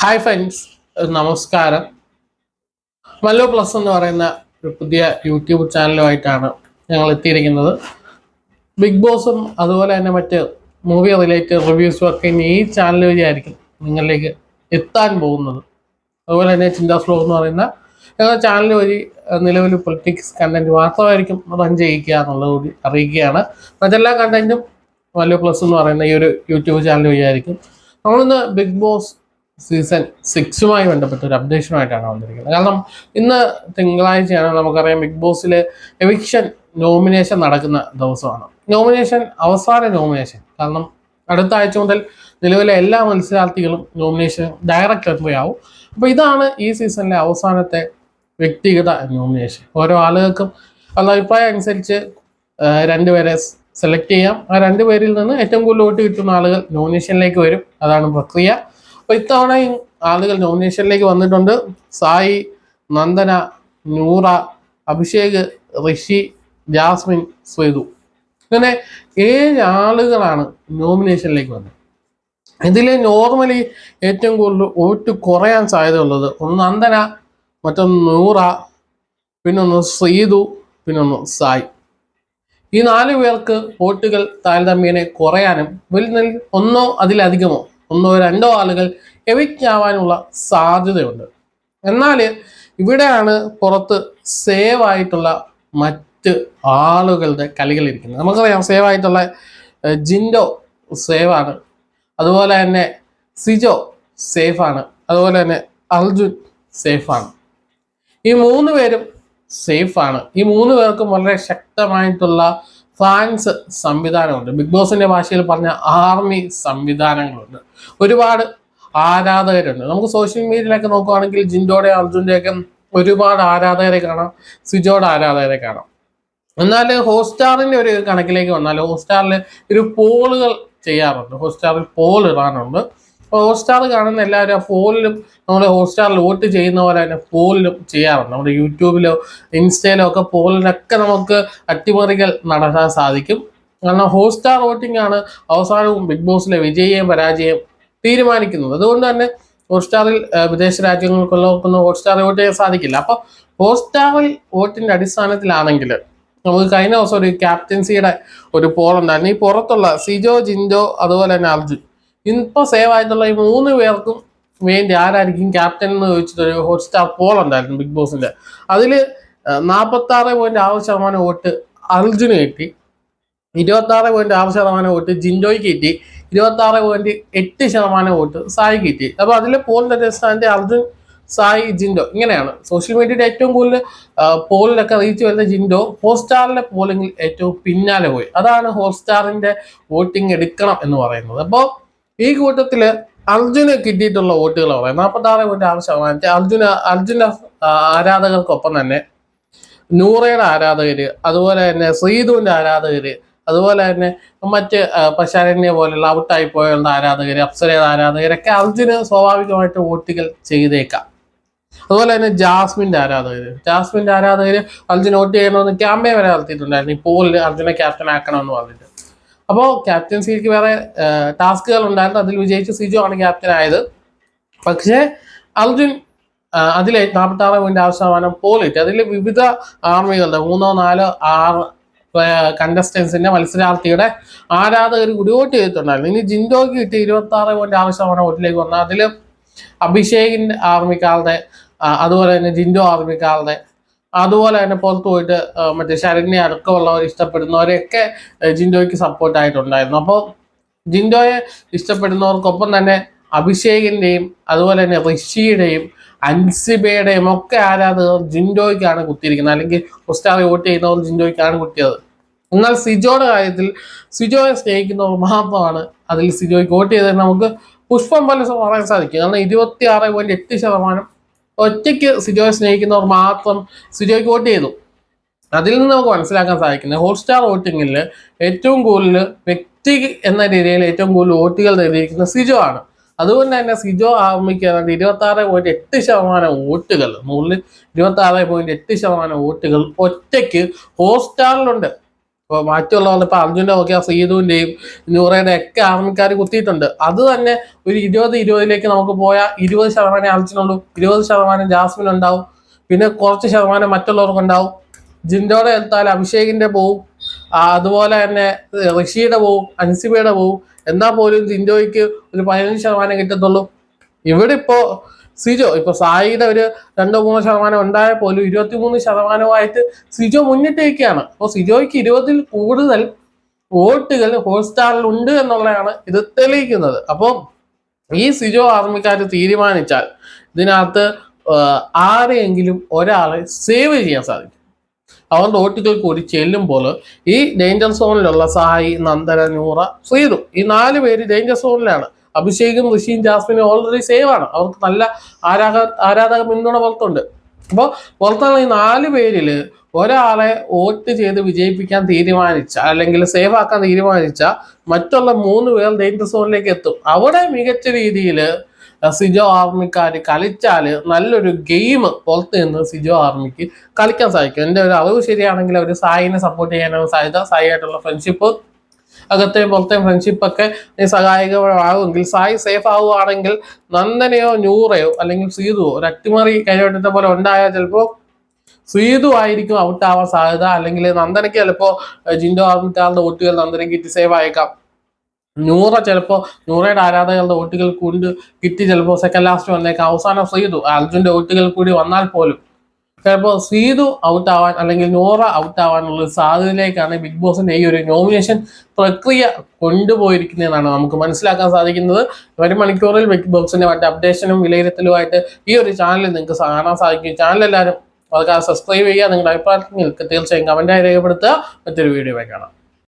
Hi friends, നമസ്കാരം. മല്ലോ plus എന്ന് പറയുന്ന ഒരു പുതിയ യൂട്യൂബ് ചാനലുമായിട്ടാണ് ഞങ്ങൾ എത്തിയിരിക്കുന്നത്. ബിഗ് ബോസും അതുപോലെ തന്നെ മറ്റ് മൂവി റിലേറ്റഡ് റിവ്യൂസും ഒക്കെ ഇനി ഈ ചാനൽ വഴിയായിരിക്കും നിങ്ങളിലേക്ക് എത്താൻ പോകുന്നത്. അതുപോലെ തന്നെ ചിന്താ ഫ്ലോ എന്ന് പറയുന്ന ഞങ്ങളുടെ ചാനൽ വഴി നിലവിൽ പൊളിറ്റിക്സ് കണ്ടന്റ് മാത്രമായിരിക്കും റൺ ചെയ്യിക്കുക എന്നുള്ളത് കൂടി അറിയിക്കുകയാണ്. മറ്റെല്ലാ കണ്ടന്റും മല്ലോ പ്ലസ് എന്ന് പറയുന്ന ഈ ഒരു യൂട്യൂബ് ചാനൽ വഴിയായിരിക്കും. നമ്മളിന്ന് ബിഗ് ബോസ് സീസൺ 6മായി ബന്ധപ്പെട്ട ഒരു അപ്ഡേഷനുമായിട്ടാണ് വന്നിരിക്കുന്നത്. കാരണം ഇന്ന് തിങ്കളാഴ്ചയാണ്. നമുക്കറിയാം ബിഗ് ബോസിൽ എവിക്ഷൻ നോമിനേഷൻ നടക്കുന്ന ദിവസമാണ്. അവസാന നോമിനേഷൻ. കാരണം അടുത്ത ആഴ്ച മുതൽ നിലവിലെ എല്ലാ മത്സരാർത്ഥികളും നോമിനേഷൻ ഡയറക്റ്റ് എൻട്രി ആവും. അപ്പോൾ ഇതാണ് ഈ സീസണിലെ അവസാനത്തെ വ്യക്തിഗത നോമിനേഷൻ. ഓരോ ആളുകൾക്കും ഉള്ള അഭിപ്രായം അനുസരിച്ച് രണ്ടുപേരെ സെലക്ട് ചെയ്യാം. ആ രണ്ടുപേരിൽ നിന്ന് ഏറ്റവും കൂടുതൽ വോട്ട് കിട്ടുന്ന ആളുകൾ നോമിനേഷനിലേക്ക് വരും. അതാണ് പ്രക്രിയ. അപ്പോൾ ഇത്തവണ ആളുകൾ നോമിനേഷനിലേക്ക് വന്നിട്ടുണ്ട്. സായി, നന്ദന, നൂറ, അഭിഷേക്, ഋഷി, ജാസ്മിൻ, ശ്വേതു. ഇങ്ങനെ 7 ആളുകളാണ് നോമിനേഷനിലേക്ക് വന്നത്. ഇതിൽ നോർമലി ഏറ്റവും കൂടുതൽ വോട്ട് കുറയാൻ സാധ്യതയുള്ളത് ഒന്ന് നന്ദന, മറ്റൊന്ന് നൂറ, പിന്നൊന്ന് ശ്രീതു, പിന്നൊന്ന് സായി. ഈ 4 പേർക്ക് വോട്ടുകൾ താരതമ്യേന കുറയാനും ഒന്നോ അതിലധികമോ 1-2 ആളുകൾ എവിക്റ്റ് ആവാനുള്ള സാധ്യതയുണ്ട്. എന്നാൽ ഇവിടെയാണ് പുറത്ത് സേവ് ആയിട്ടുള്ള മറ്റ് ആളുകളുടെ കളികളിരിക്കുന്നത്. നമുക്കറിയാം സേവ് ആയിട്ടുള്ള ജിൻഡോ സേവാണ്, അതുപോലെ തന്നെ സിജോ സേഫാണ്, അതുപോലെ തന്നെ അർജുൻ സേഫാണ്. ഈ 3 പേരും സേഫാണ്. ഈ 3 പേർക്കും വളരെ ശക്തമായിട്ടുള്ള ഫാൻസ് സംവിധാനമുണ്ട്. ബിഗ് ബോസിന്റെ ഭാഷയിൽ പറഞ്ഞ ആർമി സംവിധാനങ്ങളുണ്ട്. ഒരുപാട് ആരാധകരുണ്ട്. നമുക്ക് സോഷ്യൽ മീഡിയയിലൊക്കെ നോക്കുകയാണെങ്കിൽ ജിൻഡോയുടെ അർജുൻ്റെയൊക്കെ ഒരുപാട് ആരാധകരെ കാണാം, സിജോയുടെ ആരാധകരെ കാണാം. എന്നാൽ ഹോട്ട്സ്റ്റാറിന്റെ ഒരു കണക്കിലേക്ക് വന്നാൽ ഹോട്ട്സ്റ്റാറിൽ ഒരു പോളുകൾ ചെയ്യാറുണ്ട്. ഹോട്ട്സ്റ്റാറിൽ പോൾ ഇടാനുണ്ട്. ഹോട്ട്സ്റ്റാർ കാണുന്ന എല്ലാവരും ആ പോളിലും നമ്മൾ ഹോട്ട്സ്റ്റാറിൽ വോട്ട് ചെയ്യുന്ന പോലെ തന്നെ പോളിലും ചെയ്യാറുണ്ട്. നമ്മുടെ യൂട്യൂബിലോ ഇൻസ്റ്റയിലോ ഒക്കെ പോളിനൊക്കെ നമുക്ക് അട്ടിമറികൾ നടത്താൻ സാധിക്കും. കാരണം ഹോട്ട്സ്റ്റാർ വോട്ടിംഗ് ആണ് അവസാനവും ബിഗ് ബോസിലെ വിജയം പരാജയം തീരുമാനിക്കുന്നത്. അതുകൊണ്ട് തന്നെ ഹോട്ട്സ്റ്റാറിൽ വിദേശ രാജ്യങ്ങൾക്കുള്ളവർക്കൊന്നും ഹോട്ട്സ്റ്റാറിൽ വോട്ട് ചെയ്യാൻ സാധിക്കില്ല. അപ്പോൾ ഹോട്ട്സ്റ്റാറിൽ വോട്ടിന്റെ അടിസ്ഥാനത്തിലാണെങ്കിൽ നമുക്ക് കഴിഞ്ഞ ദിവസം ഒരു ക്യാപ്റ്റൻസിയുടെ ഒരു പോൾ ഉണ്ടായിരുന്നു. ഈ പുറത്തുള്ള സിജോ, ജിൻഡോ, അതുപോലെ തന്നെ അർജുൻ, ഇപ്പൊ സേവ് ആയിട്ടുള്ള ഈ 3 പേർക്കും വേണ്ടി ആരായിരിക്കും ക്യാപ്റ്റൻ എന്ന് ചോദിച്ചിട്ടൊരു ഹോട്ട്സ്റ്റാർ പോൾ ഉണ്ടായിരുന്നു ബിഗ് ബോസിന്റെ. അതിൽ 46.6% വോട്ട് അർജുന് കിട്ടി, 26.6% വോട്ട് ജിൻഡോയ്ക്ക് കിട്ടി, 26.8% വോട്ട് സായി കിട്ടി. അപ്പൊ അതിലെ പോളിന്റെ അടിസ്ഥാനത്തിൽ അർജുൻ, സായി, ജിൻഡോ ഇങ്ങനെയാണ്. സോഷ്യൽ മീഡിയയുടെ ഏറ്റവും കൂടുതൽ പോളിലൊക്കെ റീച്ച് വരുന്ന ജിൻഡോ ഹോട്ട്സ്റ്റാറിലെ പോളിംഗിൽ ഏറ്റവും പിന്നാലെ പോയി. അതാണ് ഹോട്ട്സ്റ്റാറിന്റെ വോട്ടിംഗ് എടുക്കണം എന്ന് പറയുന്നത്. അപ്പോൾ ഈ കൂട്ടത്തില് അർജുന് കിട്ടിയിട്ടുള്ള വോട്ടുകൾ പറയാം 46.6%. അർജുന ആരാധകർക്കൊപ്പം തന്നെ നൂറയുടെ ആരാധകര്, അതുപോലെ തന്നെ ശ്രീധുവിന്റെ ആരാധകര്, അതുപോലെ തന്നെ മറ്റ് പശാരണ്യ പോലുള്ള ഔട്ടായി പോയുള്ള ആരാധകര്, അപ്സരയുടെ ആരാധകരൊക്കെ അർജുന് സ്വാഭാവികമായിട്ട് വോട്ടുകൾ ചെയ്തേക്കാം. അതുപോലെ തന്നെ ജാസ്മിന്റെ ആരാധകര് അർജുൻ വോട്ട് ചെയ്യണമെന്ന് ക്യാമ്പയിൻ വരെ നടത്തിയിട്ടുണ്ടായിരുന്നു. ഈ പോളിൽ അർജുനെ ക്യാപ്റ്റൻ ആക്കണമെന്ന് പറഞ്ഞിട്ട്. അപ്പോൾ ക്യാപ്റ്റൻസിക്ക് വേറെ ടാസ്കുകൾ ഉണ്ടായിരുന്നു. അതിൽ വിജയിച്ച് സിജോ ആണ് ക്യാപ്റ്റൻ ആയത്. പക്ഷേ അർജുൻ അതിൽ 46.6% പോളിട്ട് അതിൽ വിവിധ ആർമികളുടെ 3-4-6 കണ്ടസ്റ്റൻസിന്റെ മത്സരാർത്ഥിയുടെ ആരാധകർ കൂടി വോട്ട് ചെയ്തിട്ടുണ്ടായിരുന്നു. ഇനി ജിൻഡോക്ക് കിട്ടി 26.6% വോട്ടിലേക്ക് വന്നാൽ അതിൽ അഭിഷേകിന്റെ ആർമിക്കാരുടെ, അതുപോലെ തന്നെ ജിൻഡോ ആർമിക്കാരുടെ, അതുപോലെ തന്നെ പുറത്തു പോയിട്ട് മറ്റേ ശരണ്യ അടക്കമുള്ളവർ ഇഷ്ടപ്പെടുന്നവരെയൊക്കെ ജിൻഡോയ്ക്ക് സപ്പോർട്ടായിട്ടുണ്ടായിരുന്നു. അപ്പോൾ ജിൻഡോയെ ഇഷ്ടപ്പെടുന്നവർക്കൊപ്പം തന്നെ അഭിഷേകിന്റെയും അതുപോലെ തന്നെ ഋഷിയുടെയും അൻസിബയുടെയും ഒക്കെ ആരാധകർ ജിൻഡോയ്ക്കാണ് കുത്തിയിരിക്കുന്നത്. അല്ലെങ്കിൽ ഹോട്ട്സ്റ്റാറിൽ വോട്ട് ചെയ്യുന്നവർ ജിൻഡോയ്ക്കാണ് കുത്തിയത്. എന്നാൽ സിജോയുടെ കാര്യത്തിൽ സിജോയെ സ്നേഹിക്കുന്നവർ മാത്രമാണ് അതിൽ സിജോയ്ക്ക് വോട്ട് ചെയ്തത് നമുക്ക് പുഷ്പം പോലെ പറയാൻ സാധിക്കും. കാരണം 26.8% ഒറ്റയ്ക്ക് സിജോയെ സ്നേഹിക്കുന്നവർ മാത്രം സിജോയ്ക്ക് വോട്ട് ചെയ്തു. അതിൽ നിന്ന് നമുക്ക് മനസ്സിലാക്കാൻ സാധിക്കുന്നത് ഹോട്ട്സ്റ്റാർ വോട്ടിങ്ങിൽ ഏറ്റവും കൂടുതൽ വ്യക്തി എന്ന രീതിയിൽ ഏറ്റവും കൂടുതൽ വോട്ടുകൾ നേടിയിരിക്കുന്നത് സിജോ ആണ്. അതുകൊണ്ട് തന്നെ സിജോ ആർമിക്ക് 26.8% വോട്ടുകൾ, 26.8% വോട്ടുകൾ ഒറ്റയ്ക്ക് ഹോട്ട്സ്റ്റാറിലുണ്ട്. ഇപ്പോൾ ബാക്കിയുള്ളവർ ഇപ്പോൾ അർജുൻ്റെ നോക്കിയാൽ സീതുവിൻ്റെയും നൂറയുടെ ഒക്കെ ആർമിക്കാർ കുത്തിയിട്ടുണ്ട്. അത് തന്നെ ഒരു 20-20 നമുക്ക് പോയാൽ 20% അർജുനുള്ളൂ, 20% ജാസ്മിൻ ഉണ്ടാവും, പിന്നെ കുറച്ച് ശതമാനം മറ്റുള്ളവർക്കുണ്ടാവും. ജിൻഡോയുടെ എടുത്താൽ അഭിഷേകിന്റെ പോവും, അതുപോലെ തന്നെ ഋഷിയുടെ പോവും, അൻസിബയുടെ പോവും. എന്നാൽ പോലും ജിൻഡോയ്ക്ക് ഒരു 15% കിട്ടത്തുള്ളൂ. ഇവിടെ ഇപ്പോ സിജോ ഇപ്പൊ സായിയുടെ ഒരു 2-3% ഉണ്ടായാൽ പോലും 23% സിജോ മുന്നിട്ടേക്കാണ്. അപ്പോൾ സിജോയ്ക്ക് 20-ൽ കൂടുതൽ വോട്ടുകൾ ഹോട്ട്സ്റ്റാറിൽ ഉണ്ട് എന്നുള്ളതാണ് ഇത് തെളിയിക്കുന്നത്. അപ്പോൾ ഈ സിജോ ആർമിക്കാർ തീരുമാനിച്ചാൽ ഇതിനകത്ത് ആരെയെങ്കിലും ഒരാളെ സേവ് ചെയ്യാൻ സാധിക്കും. അവരുടെ വോട്ടുകൾ കൂടി ചെല്ലുമ്പോൾ ഈ ഡേഞ്ചർ സോണിലുള്ള സായി, നന്ദന, നൂറ, ശ്രീതു ഈ 4 പേര് ഡേഞ്ചർ സോണിലാണ്. അഭിഷേകും ഋഷിയും ജാസ്മിനും ഓൾറെഡി സേവ് ആണ്. അവർക്ക് നല്ല ആരാധക പിന്തുണ പുറത്തുണ്ട്. അപ്പോൾ പുറത്തുള്ള ഈ 4 പേരിൽ ഒരാളെ വോട്ട് ചെയ്ത് വിജയിപ്പിക്കാൻ തീരുമാനിച്ച അല്ലെങ്കിൽ സേവ് ആക്കാൻ തീരുമാനിച്ച മറ്റുള്ള 3 പേർ ഡേഞ്ചർ സോണിലേക്ക് എത്തും. അവിടെ മികച്ച രീതിയിൽ സിജോ ആർമിക്കാർ കളിച്ചാൽ നല്ലൊരു ഗെയിം പുറത്ത് നിന്ന് സിജോ ആർമിക്ക് കളിക്കാൻ സാധിക്കും. എൻ്റെ ഒരു അറിവ് ശരിയാണെങ്കിൽ അവർ സായിനെ സപ്പോർട്ട് ചെയ്യാനാണ് സാധ്യത. സായിയായിട്ടുള്ള ഫ്രണ്ട്ഷിപ്പ്, അകത്തെയും പുറത്തെയും ഫ്രണ്ട്ഷിപ്പൊക്കെ സഹായകമാകുമെങ്കിൽ, സായി സേഫ് ആവുകയാണെങ്കിൽ നന്ദനയോ നൂറയോ അല്ലെങ്കിൽ സീതുവോ ഒരു അട്ടിമറി കൈവട്ടത്തെ പോലെ ഉണ്ടായാൽ ചിലപ്പോൾ സീതു ആയിരിക്കും ഔട്ട് ആവാൻ സാധ്യത. അല്ലെങ്കിൽ നന്ദനയ്ക്ക് ചിലപ്പോൾ ജിൻഡോ ആർമിക്കാരുടെ വോട്ടുകൾ നന്ദനയ്ക്ക് കിട്ടി സേവ് ആയേക്കാം. നൂറ ചിലപ്പോൾ നൂറയുടെ ആരാധകരുടെ വോട്ടുകൾ കൊണ്ട് കിട്ടി ചിലപ്പോൾ സെക്കൻഡ് ലാസ്റ്റ് വന്നേക്കാം. അവസാനം സീതു അർജുൻ്റെ വോട്ടുകൾ കൂടി വന്നാൽ പോലും ചിലപ്പോൾ സീതു ഔട്ട് ആവാൻ അല്ലെങ്കിൽ നൂറ ഔട്ട് ആവാനുള്ള സാധ്യതയിലേക്കാണ് ബിഗ് ബോസിന്റെ ഈ ഒരു നോമിനേഷൻ പ്രക്രിയ കൊണ്ടുപോയിരിക്കുന്നതെന്നാണ് നമുക്ക് മനസ്സിലാക്കാൻ സാധിക്കുന്നത്. വരും മണിക്കൂറിൽ ബിഗ് ബോസിന്റെ മറ്റു അപ്ഡേഷനും വിലയിരുത്തലുമായിട്ട് ഈ ഒരു ചാനലിൽ നിങ്ങൾക്ക് കാണാൻ സാധിക്കും. ചാനൽ എല്ലാവരും അതൊക്കെ സബ്സ്ക്രൈബ് ചെയ്യുക. നിങ്ങളുടെ അഭിപ്രായത്തിൽ തീർച്ചയായും കമന്റായി രേഖപ്പെടുത്തുക. മറ്റൊരു വീഡിയോ കാണാം.